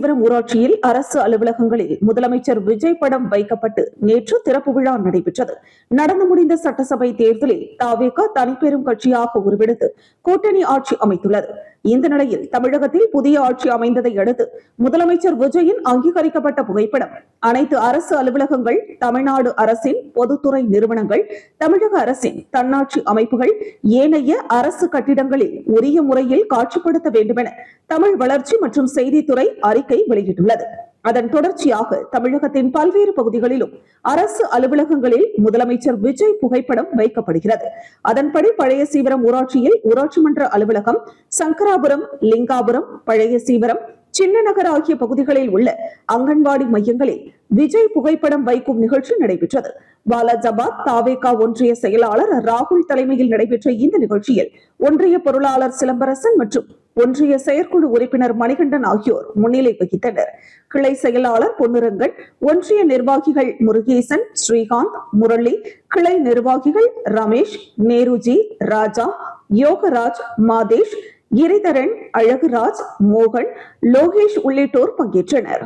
பழையசீவரம் ஊராட்சியில் அரசு அலுவலகங்களில் முதலமைச்சர் விஜய் படம் வைக்கப்பட்டு நேற்று திறப்பு விழா நடைபெற்றது. நடந்து முடிந்த சட்டசபை தேர்தலில் தவேக தனிப்பெரும் கட்சியாக உருவெடுத்து கூட்டணி ஆட்சி அமைத்துள்ளது. இந்த நிலையில் தமிழகத்தில் புதிய ஆட்சி அமைந்ததை அடுத்து முதலமைச்சர் விஜயின் அங்கீகரிக்கப்பட்ட புகைப்படம் அனைத்து அரசு அலுவலகங்கள், தமிழ்நாடு அரசின் பொதுத்துறை நிறுவனங்கள், தமிழக அரசின் தன்னாட்சி அமைப்புகள், ஏனைய அரசு கட்டிடங்களில் உரிய முறையில் காட்சிப்படுத்த வேண்டுமென தமிழ் வளர்ச்சி மற்றும் செய்தித்துறை அறிக்கை வெளியிட்டுள்ளது. அதன் தொடர்ச்சியாக தமிழகத்தின் பல்வேறு பகுதிகளிலும் அரசு அலுவலகங்களில் முதலமைச்சர் விஜய் புகைப்படம் வைக்கப்படுகிறது. அதன்படி பழையசீவரம் ஊராட்சியில் ஊராட்சி மன்ற அலுவலகம், சங்கராபுரம், லிங்காபுரம், பழையசீவரம், சின்னநகர் ஆகிய பகுதிகளில் உள்ள அங்கன்வாடி மையங்களில் விஜய் புகைப்படம் வைக்கும் நிகழ்ச்சி நடைபெற்றது. வாலாஜாபாத் தவேக ஒன்றிய செயலாளர் ராகுல் தலைமையில் நடைபெற்ற இந்த நிகழ்ச்சியில் ஒன்றிய பொருளாளர் சிலம்பரசன் மற்றும் ஒன்றிய செயற்குழு உறுப்பினர் மணிகண்டன் ஆகியோர் முன்னிலை வகித்தனர். கிளை செயலாளர் பொன்னுரங்கன், ஒன்றிய நிர்வாகிகள் முருகேசன், ஸ்ரீகாந்த், முரளி, கிளை நிர்வாகிகள் ரமேஷ், நேருஜி, ராஜா, யோகராஜ், மாதேஷ், கிரிதரன், அழகுராஜ், மோகன், லோகேஷ் உள்ளிட்டோர் பங்கேற்றனர்.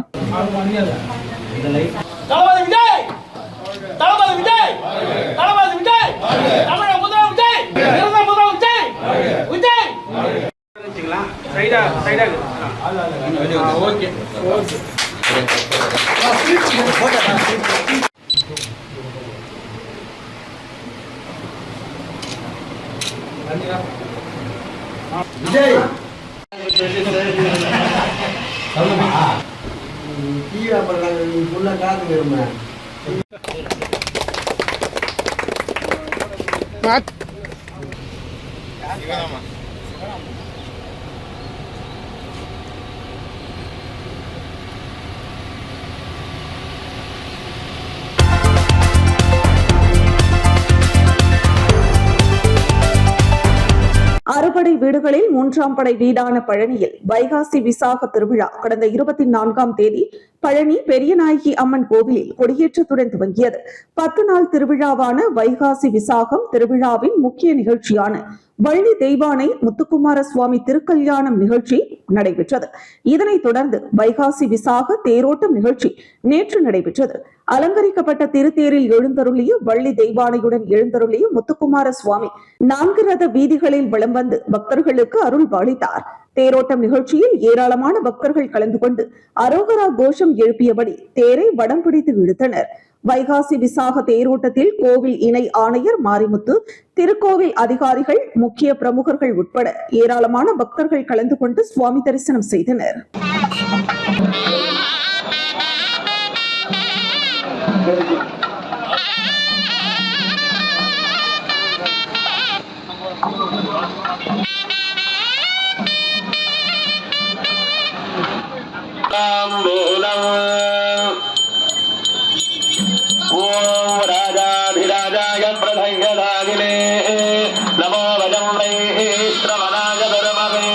விஜய் அறுபடை வீடுகளில் மூன்றாம் படை வீடான பழனியில் வைகாசி விசாக திருவிழா கடந்த 24ஆம் தேதி பழனி பெரியநாயகி அம்மன் கோவிலில் கொடியேற்றத்துடன் துவங்கியது. 10 நாள் திருவிழாவான வைகாசி விசாகம் திருவிழாவின் முக்கிய நிகழ்ச்சியான வள்ளி தெய்வானை முத்துக்குமார சுவாமி திருக்கல்யாணம் நிகழ்ச்சி நடைபெற்றது. இதனைத் தொடர்ந்து வைகாசி விசாக தேரோட்டம் நிகழ்ச்சி நேற்று நடைபெற்றது. அலங்கரிக்கப்பட்ட திருத்தேரில் எழுந்தருளிய வள்ளி தெய்வானையுடன் எழுந்தருளிய முத்துக்குமார சுவாமி 4 ரத வீதிகளில் வலம் வந்து பக்தர்களுக்கு அருள் பாலித்தார். தேரோட்டம் நிகழ்ச்சியில் ஏராளமான பக்தர்கள் கலந்து கொண்டு அரோகரா கோஷம் எழுப்பியபடி தேரை வடம் பிடித்து இழுத்தனர். வைகாசி விசாக தேரோட்டத்தில் கோவில் இணை ஆணையர் மாரிமுத்து, திருக்கோவில் அதிகாரிகள், முக்கிய பிரமுகர்கள் உட்பட ஏராளமான பக்தர்கள் கலந்து கொண்டு சுவாமி தரிசனம் செய்தனர். ஓம் ராஜாதிராஜாய பிரதங்கராகிலே நமோ வஜம்ரை ஸ்ரவணாய தர்மவே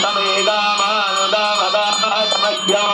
சமேகாமானுதாமதா சமக்யா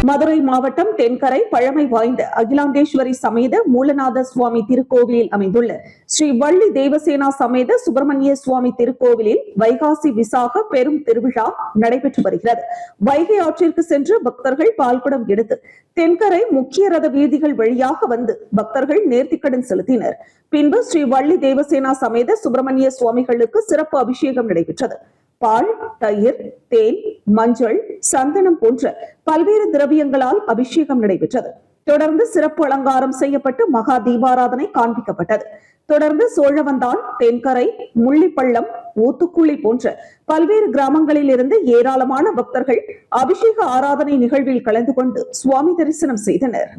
மதுரை மாவட்டம் தென்கரை பழமை வாய்ந்த அகிலாண்டேஸ்வரி சமேத மூலநாத சுவாமி திருக்கோவிலில் அமைந்துள்ள ஸ்ரீ வள்ளி தேவசேனா சமேத சுப்பிரமணிய சுவாமி திருக்கோவிலில் வைகாசி விசாக பெரும் திருவிழா நடைபெற்று வருகிறது. வைகை ஆற்றிற்கு சென்று பக்தர்கள் பால்குடம் எடுத்து தென்கரை முக்கிய ரத வீதிகள் வழியாக வந்து பக்தர்கள் நேர்த்திக்கடன் செலுத்தினர். பின்பு ஸ்ரீ வள்ளி தேவசேனா சமேத சுப்பிரமணிய சுவாமிகளுக்கு சிறப்பு அபிஷேகம் நடைபெற்றது. பால், தயிர், தேன், மஞ்சள், சந்தனம் போன்ற பல்வேறு திரவியங்களால் அபிஷேகம் நடைபெற்றது. தொடர்ந்து சிறப்பு அலங்காரம் செய்யப்பட்டு மகா தீபாராதனை காண்பிக்கப்பட்டது. தொடர்ந்து சோழவந்தான், தென்கரை, முள்ளிப்பள்ளம், ஊத்துக்குழி போன்ற பல்வேறு கிராமங்களில் இருந்து ஏராளமான பக்தர்கள் அபிஷேக ஆராதனை நிகழ்வில் கலந்து கொண்டு சுவாமி தரிசனம் செய்தனர்.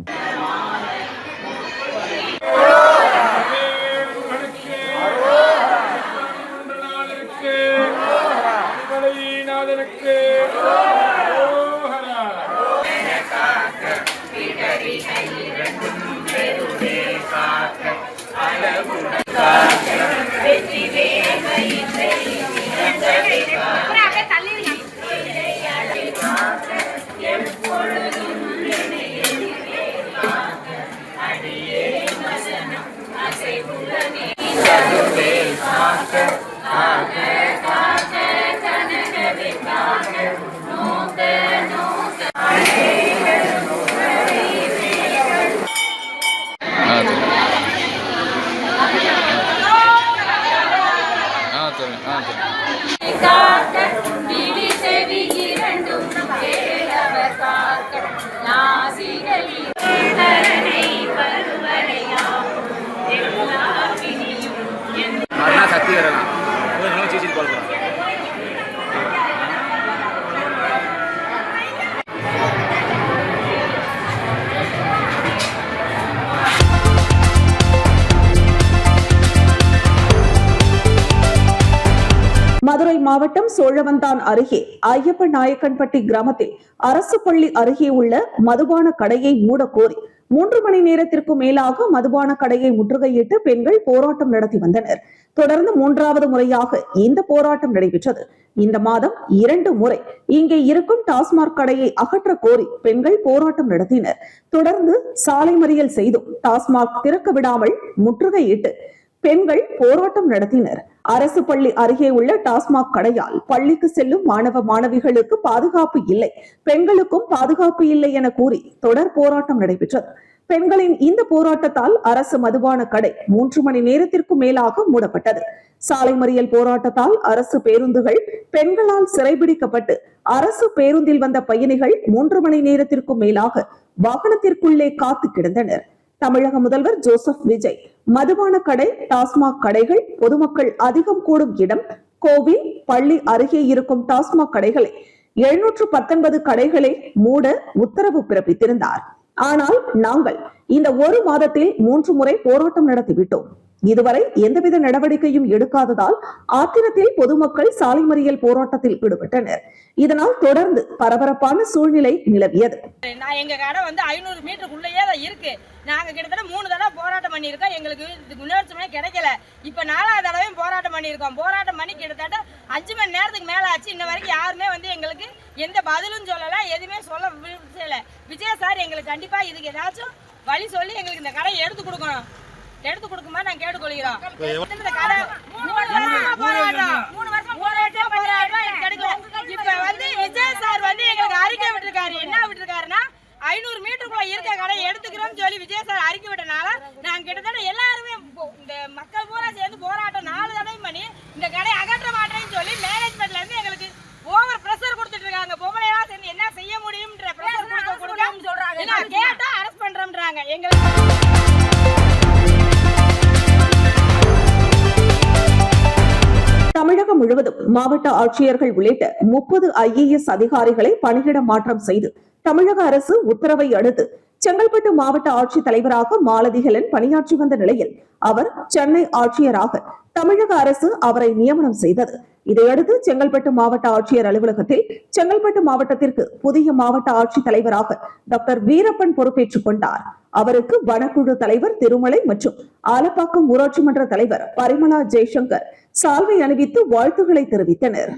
வெற்றி சக்தி வரலாம் சீசி போகலாம். மதுரை மாவட்டம் சோழவந்தான் அருகே ஐயப்ப நாயக்கன்பட்டி கிராமத்தில் அரசு பள்ளி அருகே உள்ள மதுபான கடையை மூட கோரி 3 மணி நேரத்திற்கு மேலாக மதுபான கடையை முற்றுகையிட்டு பெண்கள் போராட்டம் நடத்தி வந்தனர். தொடர்ந்து 3வது முறையாக இந்த போராட்டம் நடைபெற்றது. இந்த மாதம் 2 முறை இங்கே இருக்கும் டாஸ்மாக் கடையை அகற்ற கோரி பெண்கள் போராட்டம் நடத்தினர். தொடர்ந்து சாலை மறியல் செய்தும் டாஸ்மாக் திறக்க விடாமல் முற்றுகையிட்டு பெண்கள் போராட்டம் நடத்தினர். அரசு பள்ளி அருகே உள்ள டாஸ்மாக் கடையால் பள்ளிக்கு செல்லும் மாணவ மாணவிகளுக்கு பாதுகாப்பு இல்லை, பெண்களுக்கும் பாதுகாப்பு இல்லை என கூறி தொடர் போராட்டம் நடைபெற்றது. பெண்களின் இந்த போராட்டத்தால் அரசு மதுபான கடை 3 மணி நேரத்திற்கு மேலாக மூடப்பட்டது. சாலை மறியல் போராட்டத்தால் அரசு பேருந்துகள் பெண்களால் சிறைபிடிக்கப்பட்டு அரசு பேருந்தில் வந்த பயணிகள் 3 மணி நேரத்திற்கு மேலாக வாகனத்திற்குள்ளே காத்து கிடந்தனர். தமிழக முதல்வர் ஜோசப் விஜய் மதுபான கடை, டாஸ்மாக் கடைகள் பொதுமக்கள் அதிகம் கூடும் இடம், கோவில், பள்ளி அருகே இருக்கும் டாஸ்மாக் கடைகளை 719 கடைகளை மூட உத்தரவு பிறப்பித்திருந்தார். ஆனால் நாங்கள் இந்த 1 மாதத்தில் 3 முறை போராட்டம் நடத்திவிட்டோம். இதுவரை எந்தவித நடவடிக்கையும் எடுக்காததால் ஆத்திரத்தில் பொதுமக்கள் சாலை மறியல் போராட்டத்தில் ஈடுபட்டனர். இதனால் தொடர்ந்து பரபரப்பான சூழ்நிலை நிலவியது. எங்க கடை 500 மீட்டருக்குள்ளேயே தான் இருக்கு. நாங்க கிட்டத்தட்ட 3 தடவை போராட்டம் பண்ணியிருக்கோம். எங்களுக்கு முன்னேற்றமே கிடைக்கல. இப்ப 4வது தடவையும் போராட்டம் பண்ணியிருக்கோம். போராட்டம் பண்ணி கிட்டத்தட்ட 5 மணி நேரத்துக்கு மேல ஆச்சு. இன்ன வரைக்கும் யாருமே எங்களுக்கு எந்த பதிலும் சொல்லல, எதுவுமே சொல்ல விடல. விஜய் சார் எங்களுக்கு கண்டிப்பா இதுக்கு ஏதாச்சும் வழி சொல்லி எங்களுக்கு இந்த கடையை எடுத்து கொடுக்கணும். எடுத்து கொடுக்குமா நாங்க கேட்டுக்கொள்கிறோம். இந்த கடை 3 வருஷமா போராடுறோம். 3 வருஷமா போராடுறோம். எனக்கு கிடைக்கல. இப்ப விஜய் சார் எங்களுக்கு அறிக்கை விட்டுருக்காரு. என்ன விட்டுருக்காருன்னா 500 மீட்டருக்குள்ள இருக்க கடையை எடுத்துக்கிறோம்னு சொல்லி விஜய் சார் அறிக்கை விட்டனால நாங்க கிட்டத்தட்ட எல்லாருமே இந்த மக்கள் பூரா சேர்ந்து போராட்டம் 4 தடவை பண்ணி இந்த கடையை அகற்ற மாட்டேன்னு சொல்லி மேனேஜ்மெண்ட்ல இருந்து எங்களுக்கு ஓவர் பிரஷர் கொடுத்துட்டு இருக்காங்க. பொம்பளையா சேர்ந்து என்ன செய்ய முடியும்ன்ற பிரஷர் கொடுக்க சொல்றாங்க. கேட்டா அரெஸ்ட் பண்றோம்ன்றாங்க. எங்களுக்கு தமிழகம் முழுவதும் மாவட்ட ஆட்சியர்கள் உள்ளிட்ட 30 IAS அதிகாரிகளை பணியிட மாற்றம் செய்து தமிழக அரசு உத்தரவை அடுத்து செங்கல்பட்டு மாவட்ட ஆட்சித் தலைவராக மாலதிகலன் பணியாற்றி வந்த நிலையில் அவர் சென்னை ஆட்சியராக தமிழக அரசு அவரை நியமனம் செய்தது. இதையடுத்து செங்கல்பட்டு மாவட்ட ஆட்சியர் அலுவலகத்தில் செங்கல்பட்டு மாவட்டத்திற்கு புதிய மாவட்ட ஆட்சித் தலைவராக டாக்டர் வீரப்பன் பொறுப்பேற்றுக் கொண்டார். அவருக்கு வனக்குழு தலைவர் திருமலை மற்றும் ஆலப்பாக்கம் ஊராட்சி மன்ற தலைவர் பரிமளா ஜெய்சங்கர் சால்வை அணிவித்து வாழ்த்துக்களை தெரிவித்தனர்.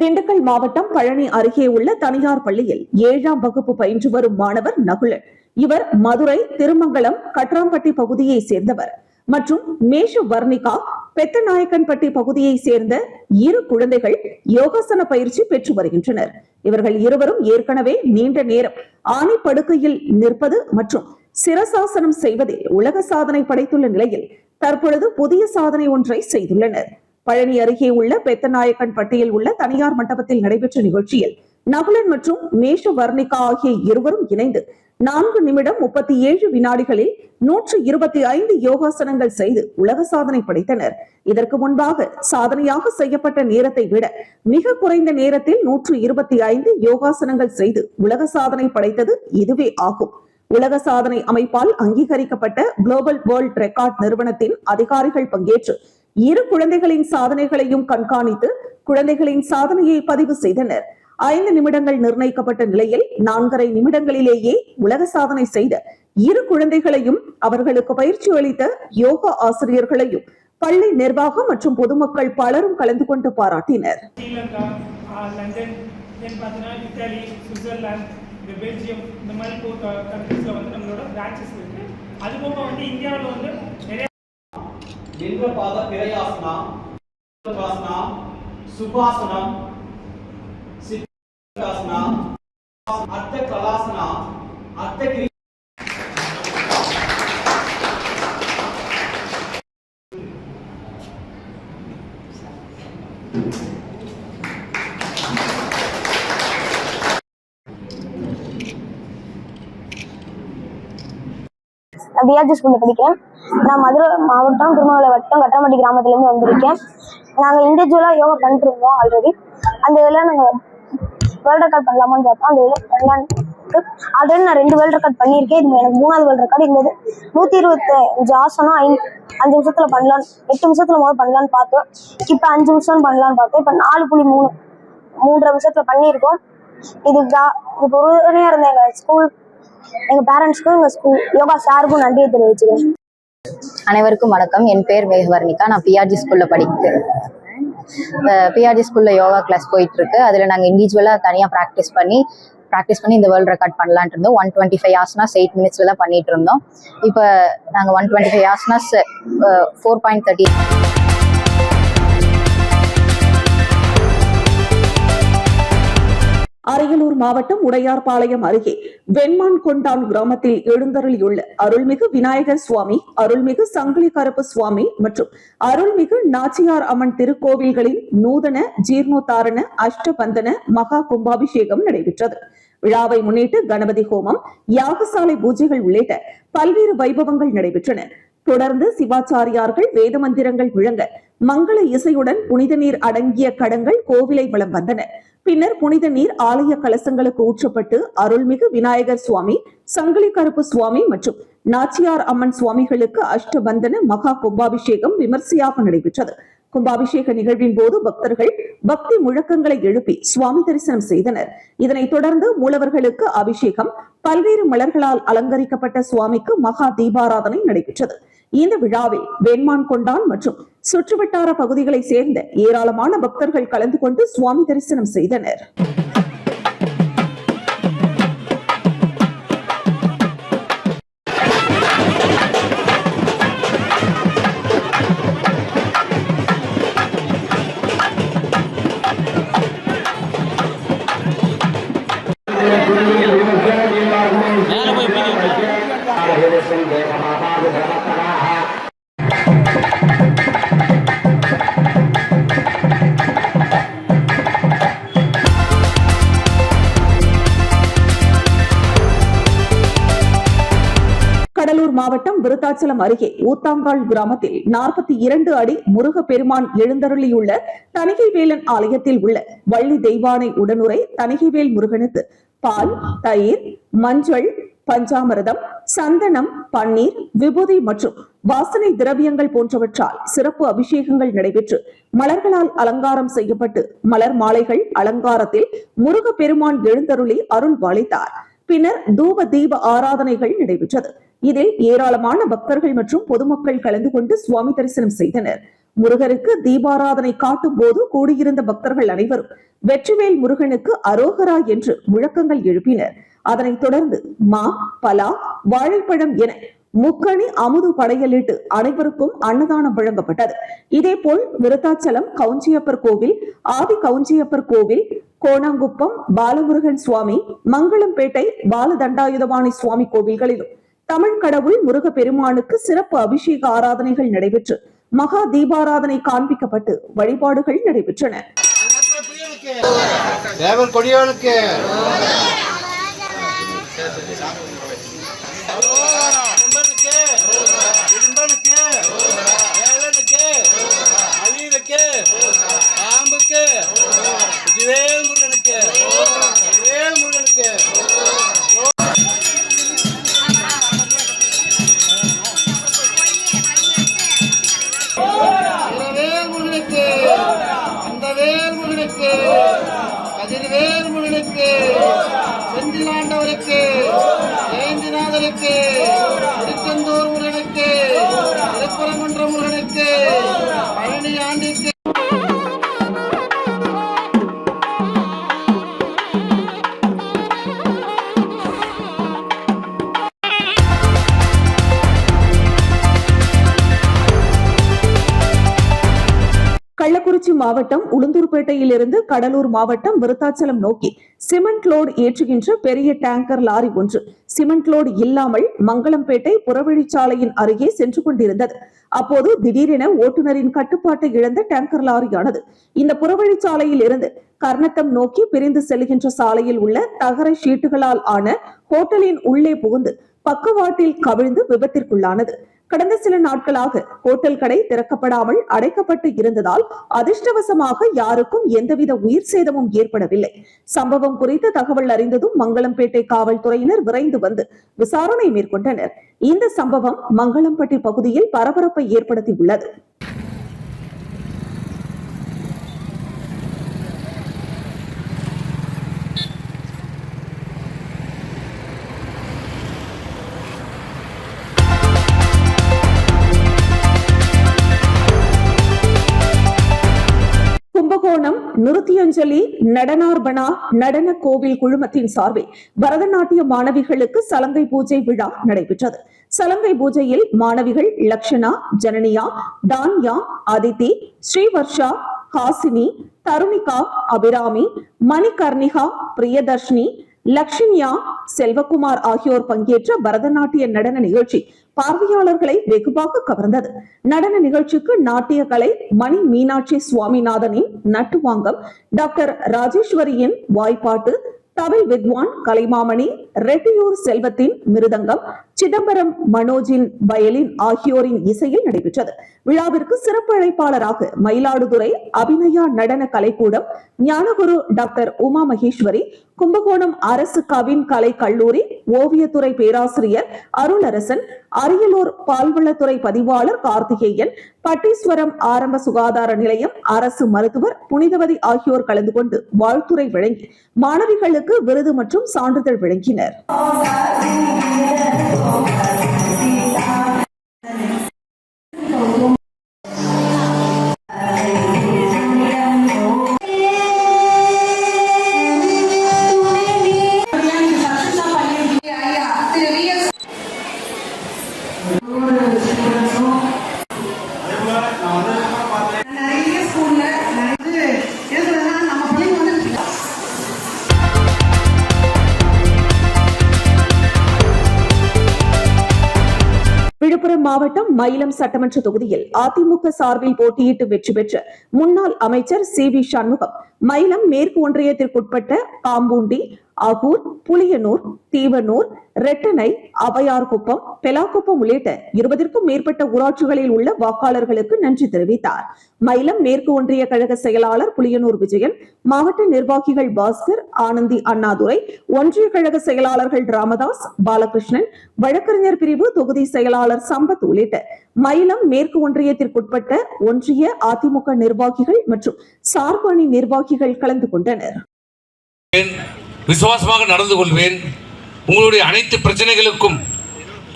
திண்டுக்கல் மாவட்டம் பழனி அருகே உள்ள தனியார் பள்ளியில் 7ஆம் வகுப்பு பயின்று வரும் மாணவர் நகுலன். இவர் மதுரை திருமங்கலம் கட்ராம்பட்டி பகுதியை சேர்ந்தவர் மற்றும் மேஷ வர்ணிகா பெத்தநாயக்கன்பட்டி பகுதியை சேர்ந்த 2 குழந்தைகள் யோகாசன பயிற்சி பெற்று வருகின்றனர். இவர்கள் இருவரும் ஏற்கனவே நீண்ட நேரம் ஆணி படுக்கையில் நிற்பது மற்றும் சிரசாசனம் செய்வதில் உலக சாதனை படைத்துள்ள நிலையில் தற்பொழுது புதிய சாதனை ஒன்றை செய்துள்ளனர். பழனி அருகே உள்ள பெத்தநாயக்கன்பட்டியில் உள்ள தனியார் மண்டபத்தில் நடைபெற்ற நிகழ்ச்சியில் நகுலன் மற்றும் மேஷ வர்ணிகா ஆகிய இருவரும் இணைந்து 4 நிமிடம் 37 வினாடிகளில் 125 யோகாசனங்கள் செய்து உலக சாதனை படைத்தனர். இதற்கு முன்பாக சாதனையாக செய்யப்பட்ட நேரத்தை விட மிக குறைந்த நேரத்தில் 125 யோகாசனங்கள் செய்து உலக சாதனை படைத்தது இதுவே ஆகும். உலக சாதனை அமைப்பால் அங்கீகரிக்கப்பட்ட குளோபல் வேர்ல்ட் ரெக்கார்ட் நிறுவனத்தின் அதிகாரிகள் பங்கேற்று 2 குழந்தைகளின் சாதனைகளையும் கண்காணித்து குழந்தைகளின் சாதனையை பதிவு செய்தனர். 5 நிமிடங்கள் நிர்ணயிக்கப்பட்ட நிலையில் 4.5 நிமிடங்களிலேயே உலக சாதனை செய்த 2 குழந்தைகளையும் அவர்களுக்கு பயிற்சி அளித்த யோகா ஆசிரியர்களையும் பள்ளி நிர்வாகம் மற்றும் பொதுமக்கள் பலரும் கலந்து கொண்டு பாராட்டினர். Sri Lanka, London, Italy, Switzerland, Belgium இந்த மாதிரி கண்ட்ரீஸ்ல வந்து நம்மளோட பிரான்ச்சஸ் இருக்கு. அதுபோக வந்து இந்தியாவில் வந்து நிறைய லிங்கபாத பிரயாசனா, சுபாசனம், சித்தாசனா, அர்த்த கலாசனா, அர்த்த நான் பிஆர்ஜி ஸ்கூலில் படிக்கிறேன். நான் மதுரை மாவட்டம் திருமங்கலம் வட்டம் கட்டமட்டி கிராமத்துலேருந்து வந்திருக்கேன். நாங்கள் இண்டிவிஜுவலாக யோகா பண்ணிட்டு இருந்தோம் ஆல்ரெடி. அந்த இதில் நாங்கள் வேர்ல்ட் ரெக்கார்ட் பண்ணலாமான்னு பார்த்தோம். அந்த இதில் பண்ணலான்னு ஆல்ரெடி நான் 2 வேர்ல்ட் ரெக்கார்ட் பண்ணியிருக்கேன். இது எனக்கு 3வது வேர்ல்ட் ரெக்கார்டு. இந்த 125 ஆசனம் 5 நிமிஷத்தில் பண்ணலாம், 8 நிமிஷத்தில் முதல் பண்ணலான்னு பார்த்தோம். இப்போ 5 நிமிஷம் பண்ணலான்னு பார்த்தோம். இப்போ 4.3 3.5 நிமிஷத்தில் பண்ணியிருக்கோம். இதுக்கு இப்போ உறுதுணையாக இருந்த எங்கள் ஸ்கூல், எங்கள் பேரண்ட்ஸ்க்கும் எங்கள் ஸ்கூல் யோகா சாருக்கும் நன்றியை தெரிவிச்சுக்கிறேன். அனைவருக்கும் வணக்கம். என் பேர் மேகவர்ணிகா. நான் பிஆர்ஜி ஸ்கூலில் படிக்கிறேன். பிஆர்ஜி ஸ்கூலில் யோகா கிளாஸ் போயிட்டு இருக்கு. அதில் நாங்கள் இண்டிவிஜுவலாக தனியாக ப்ராக்டிஸ் பண்ணி இந்த வேர்ல்ட் ரெக்கார்ட் பண்ணலான்ட்டு இருந்தோம். 125 ஆசனாஸ் 8 மினிட்ஸில் தான் பண்ணிட்டு இருந்தோம். இப்போ நாங்கள் 125 ஆசனாஸ் 4.30. அரியலூர் மாவட்டம் உடையார்பாளையம் அருகே வெண்மான் கொண்டான் கிராமத்தில் எழுந்தருளியுள்ள அருள்மிகு விநாயகர் சுவாமி, அருள்மிகு சங்கிலி கருப்பு சுவாமி மற்றும் அருள்மிகு நாச்சியார் அம்மன் திருக்கோவில்களின் நூதன ஜீர்ணோத்தாரண அஷ்டபந்தன மகா கும்பாபிஷேகம் நடைபெற்றது. விழாவை முன்னிட்டு கணபதி ஹோமம், யாகசாலை பூஜைகள் உள்ளிட்ட பல்வேறு வைபவங்கள் நடைபெற்றன. தொடர்ந்து சிவாச்சாரியார்கள் வேத மந்திரங்கள் முழங்க மங்கள இசையுடன் புனித நீர் அடங்கிய கடங்கள் கோவிலை வலம் வந்தன. பின்னர் புனித நீர் ஆலய கலசங்களுக்கு ஊற்றப்பட்டு அருள்மிகு விநாயகர் சுவாமி, சங்கிலி கருப்பு சுவாமி மற்றும் நாச்சியார் அம்மன் சுவாமிகளுக்கு அஷ்டபந்தன மகா கும்பாபிஷேகம் விமர்சையாக நடைபெற்றது. கும்பாபிஷேக நிகழ்வின் போது பக்தர்கள் பக்தி முழக்கங்களை எழுப்பி சுவாமி தரிசனம் செய்தனர். இதனைத் தொடர்ந்து மூலவர்களுக்கு அபிஷேகம், பல்வேறு மலர்களால் அலங்கரிக்கப்பட்ட சுவாமிக்கு மகா தீபாராதனை நடைபெற்றது. இந்த விழாவில் வெண்மான் கொண்டான் மற்றும் சுற்றுவட்டார பகுதிகளை சேர்ந்த ஏராளமான பக்தர்கள் கலந்து கொண்டு சுவாமி தரிசனம் செய்தனர். கடலூர் மாவட்டம் விருத்தாச்சலம் அருகே ஊத்தாங்கால் கிராமத்தில் 42 அடி முருக பெருமான் எழுந்தருளியுள்ள தணிகைவேலன் ஆலயத்தில் உள்ள வள்ளி தெய்வானை உடனுரை தணிகைவேல் முருகனுக்கு பால், தயிர், மஞ்சள், பஞ்சாமிர்தம், சந்தனம், பன்னீர், விபூதி மற்றும் வாசனை திரவியங்கள் போன்றவற்றால் சிறப்பு அபிஷேகங்கள் நடைபெற்று மலர்களால் அலங்காரம் செய்யப்பட்டு மலர் மாலைகள் அலங்காரத்தில் முருக பெருமான் எழுந்தருளி அருள் பாலித்தார். பின்னர் தூப தீப ஆராதனைகள் நடைபெற்றது. இதில் ஏராளமான பக்தர்கள் மற்றும் பொதுமக்கள் கலந்து கொண்டு சுவாமி தரிசனம் செய்தனர். முருகருக்கு தீபாராதனை காட்டும் போது கூடியிருந்த பக்தர்கள் அனைவரும் வெற்றிவேல் முருகனுக்கு அரோகரா என்று முழக்கங்கள் எழுப்பினர். அதனைத் தொடர்ந்து மா, பலா, வாழைப்பழம் என முக்கணி அமுது படையலிட்டு அனைவருக்கும் அன்னதானம் வழங்கப்பட்டது. இதேபோல் விருத்தாச்சலம் கவுஞ்சியப்பர் கோவில், ஆதி கவுஞ்சியப்பர் கோவில், கோணாங்குப்பம் பாலமுருகன் சுவாமி, மங்களம்பேட்டை பாலதண்டாயுதபாணி சுவாமி கோவில்களிலும் தமிழ் கடவுள் முருக பெருமானுக்கு சிறப்பு அபிஷேக ஆராதனைகள் நடைபெற்று மகா தீபாராதனை காண்பிக்கப்பட்டு வழிபாடுகள் நடைபெற்றன. தேவர் கொடியோனுக்கு கள்ளக்குறிச்சி மாவட்டம் உளுந்தூர்பேட்டையில் இருந்து கடலூர் மாவட்டம் விருத்தாச்சலம் நோக்கி சிமெண்ட் லோடு ஏற்றுகின்ற பெரிய டேங்கர் லாரி ஒன்று சிமெண்ட் லோடு இல்லாமல் மங்களம்பேட்டை புறவழிச்சாலையின் அருகே சென்று கொண்டிருந்தது. அப்போது திடீரென ஓட்டுநரின் கட்டுப்பாட்டை இழந்த டேங்கர் லாரியானது இந்த புறவழிச்சாலையில் இருந்து கர்ணத்தம் நோக்கி பிரிந்து செல்கின்ற சாலையில் உள்ள தகர ஷீட்டுகளால் ஆன ஹோட்டலின் உள்ளே புகுந்து பக்கவாட்டில் கவிழ்ந்து விபத்திற்குள்ளானது. கடந்த சில நாட்களாக ஹோட்டல் கடை திறக்கப்படாமல் அடைக்கப்பட்டு இருந்ததால் அதிர்ஷ்டவசமாக யாருக்கும் எந்தவித உயிர் சேதமும் ஏற்படவில்லை. சம்பவம் குறித்து தகவல் அறிந்ததும் மங்களம்பேட்டை காவல்துறையினர் விரைந்து வந்து விசாரணை மேற்கொண்டனர். இந்த சம்பவம் மங்களம்பட்டி பகுதியில் பரபரப்பை ஏற்படுத்தியுள்ளது. கும்பகோணம் நிருத்தியஞ்சலி நடனார்பனா நடன கோவில் குழுமத்தின் சார்பில் பரதநாட்டிய மாணவிகளுக்கு சலங்கை பூஜை விழா நடைபெற்றது. சலங்கை பூஜையில் மாணவிகள் லக்ஷனா, ஜனனியா, தான்யா, அதித்தி, ஸ்ரீவர்ஷா, ஹாசினி, தருணிகா, அபிராமி, மணிகர்ணிகா, பிரியதர்ஷினி, லக்ஷ்மியா, செல்வகுமார் ஆகியோர் பங்கேற்ற பரதநாட்டிய நடன நிகழ்ச்சி பார்வையாளர்களை வெகுவாக கவர்ந்தது. நடன நிகழ்ச்சிக்கு நாட்டிய கலை மணி மீனாட்சி சுவாமிநாதனின் நட்டுவாங்கம், டாக்டர் ராஜேஸ்வரியின் வாய்ப்பாட்டு, தவில் வித்வான் கலைமாமணி, ரெட்டியூர் செல்வத்தின் மிருதங்கம், சிதம்பரம் மனோஜின் வயலின் ஆகியோரின் இசையில் நடைபெற்றது. விழாவிற்கு சிறப்பு அழைப்பாளராக மயிலாடுதுறை அபிநயா நடன கலைக்கூடம், ஞானகுரு டாக்டர் உமா மகேஸ்வரி, கும்பகோணம் அரசு கவின் கலை கல்லூரி ஓவியத்துறை பேராசிரியர் அருளரசன், அரியலூர் பால்வளத்துறை பதிவாளர் கார்த்திகேயன், பட்டீஸ்வரம் ஆரம்ப சுகாதார நிலையம் அரசு மருத்துவர் புனிதவதி ஆகியோர் கலந்து கொண்டு வாழ்த்துரை வழங்கி மாணவிகளுக்கு விருது மற்றும் சான்றிதழ் வழங்கினர். விழுப்புரம் மாவட்டம் மயிலம் சட்டமன்ற தொகுதியில் அதிமுக சார்பில் போட்டியிட்டு வெற்றி பெற்ற முன்னாள் அமைச்சர் சி.வி. சண்முகம் மயிலம் மேற்கு ஒன்றியத்திற்குட்பட்ட பாம்பூண்டி, ஆகூர், புளியனூர், தீவனூர், ரெட்டனை, அவையார்குப்பம், பெலாக்குப்பம் உள்ளிட்ட 20க்கும் மேற்பட்ட ஊராட்சிகளில் உள்ள வாக்காளர்களுக்கு நன்றி தெரிவித்தார். மயிலம் மேற்கு ஒன்றிய கழக செயலாளர் புளியனூர் விஜயன், மாவட்ட நிர்வாகிகள் பாஸ்கர், ஆனந்தி, அண்ணாதுரை, ஒன்றிய கழக செயலாளர்கள் ராமதாஸ், பாலகிருஷ்ணன், வழக்கறிஞர் பிரிவு தொகுதி செயலாளர் சம்பத் உள்ளிட்ட மயிலம் மேற்கு ஒன்றியத்திற்குட்பட்ட ஒன்றிய அதிமுக நிர்வாகிகள் மற்றும் சார்பு அணி நிர்வாகிகள் கலந்து கொண்டனர். விசுவாசமாக நடந்து கொள்வேன். உங்களுடைய அனைத்து பிரச்சனைகளுக்கும்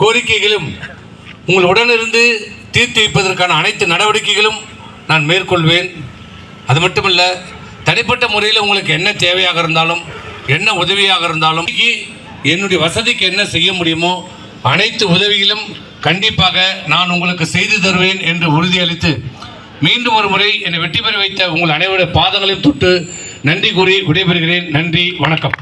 கோரிக்கைகளும் உங்களுடனிருந்து தீர்த்து வைப்பதற்கான அனைத்து நடவடிக்கைகளும் நான் மேற்கொள்வேன். அது மட்டுமல்ல, தனிப்பட்ட முறையில் உங்களுக்கு என்ன தேவையாக இருந்தாலும், என்ன உதவியாக இருந்தாலும், என்னுடைய வசதிக்கு என்ன செய்ய முடியுமோ அனைத்து உதவிகளும் கண்டிப்பாக நான் உங்களுக்கு செய்து தருவேன் என்று உறுதியளித்து மீண்டும் ஒரு முறை என்னை வெற்றி பெற வைத்த உங்கள் அனைவருடைய பாதங்களையும் தொட்டு நன்றி கூறி விடைபெறுகிறேன். நன்றி, வணக்கம்.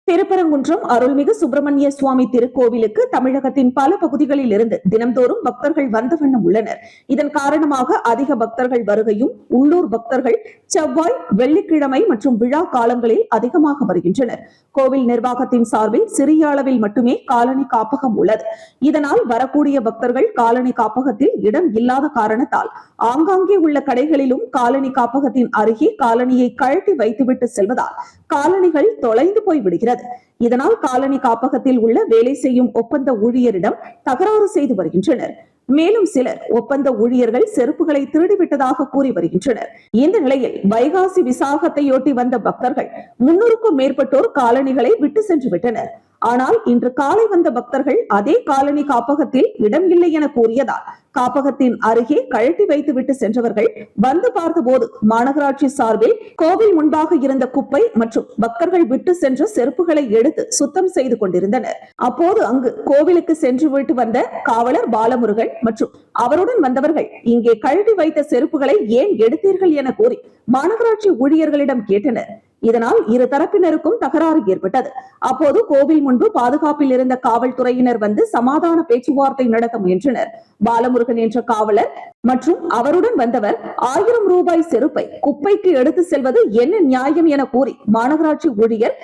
திருப்பரங்குன்றம் அருள்மிகு சுப்பிரமணிய சுவாமி திருக்கோவிலுக்கு தமிழகத்தின் பல பகுதிகளில் இருந்து தினம்தோறும் பக்தர்கள் வந்த வண்ணம் உள்ளனர். இதன் காரணமாக அதிக பக்தர்கள் வருகையும் உள்ளூர் பக்தர்கள் செவ்வாய், வெள்ளிக்கிழமை மற்றும் விழா காலங்களில் அதிகமாக வருகின்றனர். கோவில் நிர்வாகத்தின் சார்பில் சிறிய அளவில் மட்டுமே காலனி காப்பகம் உள்ளது. இதனால் வரக்கூடிய பக்தர்கள் காலனி காப்பகத்தில் இடம் இல்லாத காரணத்தால் ஆங்காங்கே உள்ள கடைகளிலும் காலனி காப்பகத்தின் அருகே காலனியை கழட்டி வைத்துவிட்டு செல்வதால் காலனிகள் தொலைந்து போய் விடுகிறது. இதனால் காலனி காப்பகத்தில் உள்ள வேலை செய்யும் ஒப்பந்த ஊழியரிடம் தகராறு செய்து வருகின்றனர். மேலும் சிலர் ஒப்பந்த ஊழியர்கள் செருப்புகளை திருடிவிட்டதாக கூறி வருகின்றனர். இந்த நிலையில் வைகாசி விசாகத்தையொட்டி வந்த பக்தர்கள் 300க்கும் மேற்பட்டோர் காலனிகளை விட்டு சென்று விட்டனர். ஆனால் இன்று காலை வந்த பக்தர்கள் அதே காலனி காப்பகத்தில் இடம் இல்லை என கூறியதால் காப்பகத்தின் அருகே கழட்டி வைத்துவிட்டு சென்றவர்கள் வந்து பார்த்தபோது மாநகராட்சி சார்பில் கோவில் முன்பாக இருந்த குப்பை மற்றும் பக்தர்கள் விட்டு சென்ற செருப்புகளை எடுத்து சுத்தம் செய்து கொண்டிருந்தனர். அப்போது அங்கு கோவிலுக்கு சென்று விட்டு வந்த காவலர் பாலமுருகன் மற்றும் அவருடன் வந்தவர்கள் இங்கே கழட்டி வைத்த செருப்புகளை ஏன் எடுத்தீர்கள் என கூறி மாநகராட்சி ஊழியர்களிடம் கேட்டனர். இதனால் இரு தரப்பினருக்கும் தகராறு ஏற்பட்டது. அப்போது கோவில் முன்பு பாதுகாப்பில் இருந்த காவல்துறையினர் வந்து சமாதான பேச்சுவார்த்தை நடத்த முயன்றனர். பாலமுருகன் என்ற காவலர் மற்றும் அவருடன் வந்தவர் 1000 ரூபாய் செருப்பை குப்பைக்கு எடுத்து செல்வது என்ன நியாயம் என கூறி மாநகராட்சி ஊழியர்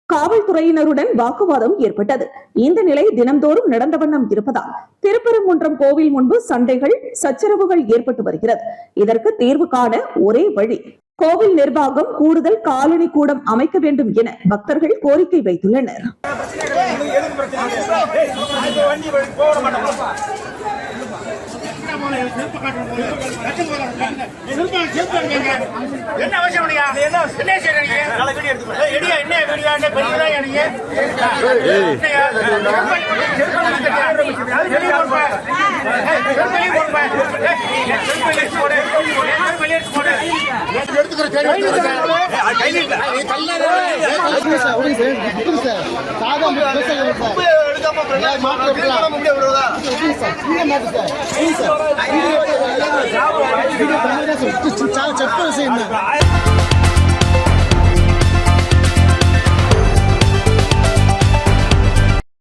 காவல்துறையினருடன் வாக்குவாதம் ஏற்பட்டது. இந்த நிலை தினம்தோறும் நடந்த வண்ணம் இருப்பதால் திருப்பரங்குன்றம் கோவில் முன்பு சண்டைகள் சச்சரவுகள் ஏற்பட்டு வருகிறது. இதற்கு தீர்வு காண ஒரே வழி கோவில் நிர்வாகம் கூடுதல் காலனி கூடம் அமைக்க வேண்டும் என பக்தர்கள் கோரிக்கை வைத்துள்ளனர். என்ன அவசியம் என்ன செய்யறீங்க?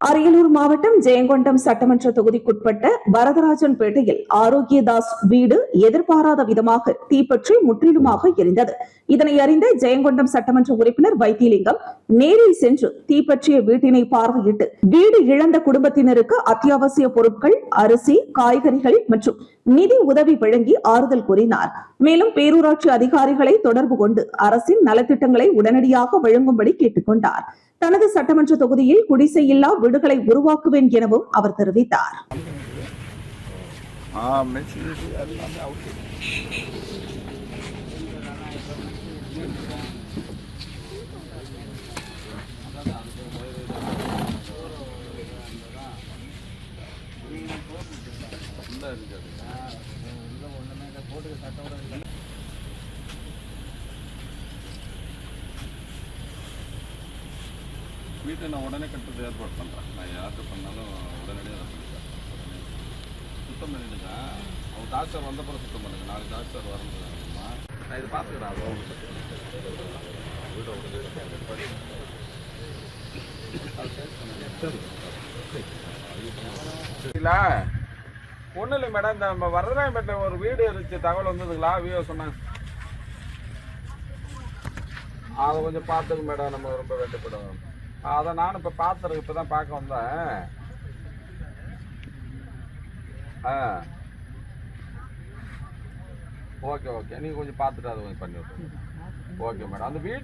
அரியலூர் மாவட்டம் ஜெயங்கொண்டம் சட்டமன்ற தொகுதிக்குட்பட்ட வரதராஜன் பேட்டையில் ஆரோக்கியதாஸ் வீடு எதிர்பாராத விதமாக தீப்பற்றி முற்றிலுமாக எரிந்தது. இதனை அறிந்த ஜெயங்கொண்டம் சட்டமன்ற உறுப்பினர் வைத்திலிங்கம் நேரில் சென்று தீப்பற்றிய வீட்டினை பார்வையிட்டு வீடு இழந்த குடும்பத்தினருக்கு அத்தியாவசிய பொருட்கள், அரிசி, காய்கறிகள் மற்றும் நிதி உதவி வழங்கி ஆறுதல் கூறினார். மேலும் பேரூராட்சி அதிகாரிகளை தொடர்பு கொண்டு அரசின் நலத்திட்டங்களை உடனடியாக வழங்கும்படி கேட்டுக் கொண்டார். தனது சட்டமன்ற தொகுதியில் குடிசையில்லா வீடுகளை உருவாக்குவேன் எனவும் அவர் தெரிவித்தார். வீட்டை நான் உடனே கட்டுறது ஏற்பாடு பண்ணுறேன். நான் யாருக்கு பண்ணாலும் உடனடியாக சுத்தம் பண்ணிடுங்க. அவங்க டாக்டர் வந்தப்பறம் சுத்தம் பண்ணுங்க. நாளைக்கு டாக்டர் வரணுமா? நான் இது பார்த்துக்கிறேன். அது ஒன்றும் இல்லை மேடம், இந்த வரதராயம்பேட்டில் ஒரு வீடு இருந்துச்சு, தகவல் வந்ததுங்களா? விஓ சொன்னாங்க. அதை கொஞ்சம் பார்த்துங்க மேடம், நம்ம ரொம்ப வேண்டப்படும். அதை நானும் இப்போ பார்த்துருக்கு, இப்போ தான் பார்க்க வந்தேன். ஓகே நீங்கள் கொஞ்சம் பார்த்துட்டு அதை கொஞ்சம் பண்ணி விட்டுருங்க. Okay madam. அந்த வீட்டு